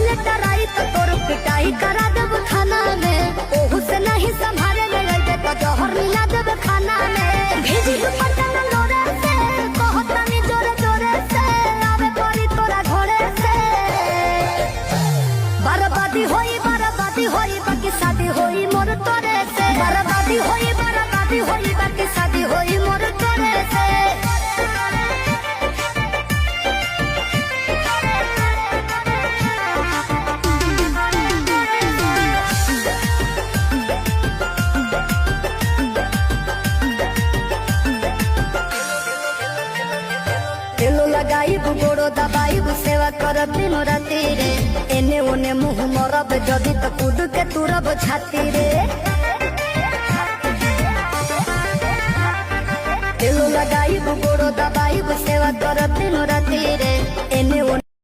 ले डराई तो तोर पिटाई करा देब खाना में। ओहू से नहीं संभाले ले लगे तो जहर मिला देब खाना में। भेजी पटन लोरे से बहुत रानी जोरे जोरे से आवे पड़ी तोरा घोड़े से। बर्बादी होई बाकी शादी होई मोर तोरे से। बर्बादी होई बाकी शादी होई मोर तोरे से। तेलो लगाइब गोड़ो दबाइब सेवा करब दिनो राती रे। एने ओने मुँह मरब जदी तो कूद के तुरब छाती रे। तेलो लगाइब गोड़ो दबाइब सेवा करब दिनो राती रे। एने